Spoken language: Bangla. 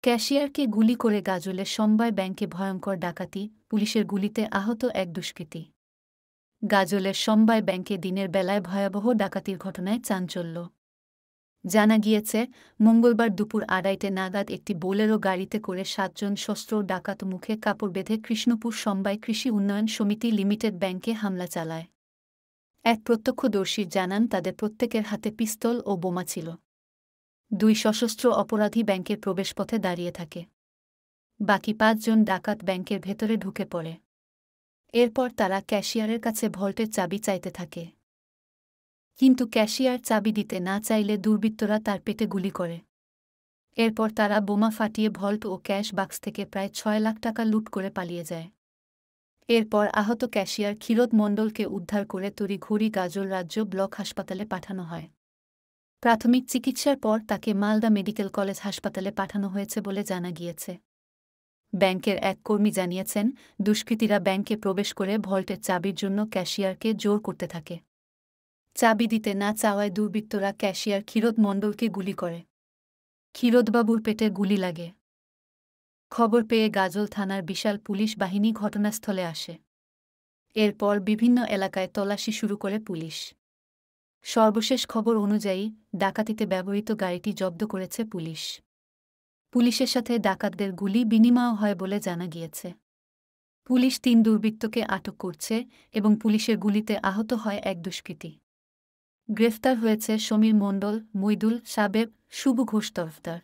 ক্যাশিয়ারকে গুলি করে গাজলের সমবায় ব্যাংকে ভয়ঙ্কর ডাকাতি, পুলিশের গুলিতে আহত এক দুষ্কৃতী। গাজলের সমবায় ব্যাংকে দিনের বেলায় ভয়াবহ ডাকাতির ঘটনায় চাঞ্চল্য। জানা গিয়েছে, মঙ্গলবার দুপুর ২:৩০ নাগাদ একটি বোলেরো গাড়িতে করে ৭ জন সশস্ত্র ডাকাত মুখে কাপড় বেঁধে কৃষ্ণপুর সমবায় কৃষি উন্নয়ন সমিতি লিমিটেড ব্যাংকে হামলা চালায়। এক প্রত্যক্ষদর্শী জানান, তাদের প্রত্যেকের হাতে পিস্তল ও বোমা ছিল। ২ সশস্ত্র অপরাধী ব্যাংকের প্রবেশপথে দাঁড়িয়ে থাকে। বাকি ৫ জন ডাকাত ব্যাংকের ভেতরে ঢুকে পড়ে। এরপর তারা ক্যাশিয়ারের কাছে ভল্টের চাবি চাইতে থাকে। কিন্তু ক্যাশিয়ার চাবি দিতে না চাইলে দুর্বৃত্তরা তার পেটে গুলি করে। এরপর তারা বোমা ফাটিয়ে ভল্ট ও ক্যাশ বাক্স থেকে প্রায় ৬ লাখ টাকা লুট করে পালিয়ে যায়। এরপর আহত ক্যাশিয়ার ক্ষীরোদ মণ্ডলকে উদ্ধার করে তড়িঘড়ি গাজল রাজ্য ব্লক হাসপাতালে পাঠানো হয়। প্রাথমিক চিকিৎসার পর তাকে মালদা মেডিকেল কলেজ হাসপাতালে পাঠানো হয়েছে বলে জানা গিয়েছে। ব্যাংকের এক কর্মী জানিয়েছেন, দুষ্কৃতীরা ব্যাংকে প্রবেশ করে ভল্টের চাবির জন্য ক্যাশিয়ারকে জোর করতে থাকে। চাবি দিতে না চাওয়ায় দুর্বৃত্তরা ক্যাশিয়ার ক্ষীরোদ মণ্ডলকে গুলি করে। ক্ষীরোদবাবুর পেটে গুলি লাগে। খবর পেয়ে গাজল থানার বিশাল পুলিশ বাহিনী ঘটনাস্থলে আসে। এরপর বিভিন্ন এলাকায় তল্লাশি শুরু করে পুলিশ। সর্বশেষ খবর অনুযায়ী ডাকাতিতে ব্যবহৃত গাড়িটি জব্দ করেছে পুলিশ। পুলিশের সাথে ডাকাতদের গুলি বিনিময় হয় বলে জানা গিয়েছে। পুলিশ ৩ দুর্বৃত্তকে আটক করছে এবং পুলিশের গুলিতে আহত হয় এক দুষ্কৃতী। গ্রেফতার হয়েছে সমীর মণ্ডল, মইদুল, সাবেব, শুভ ঘোষ তরফদার।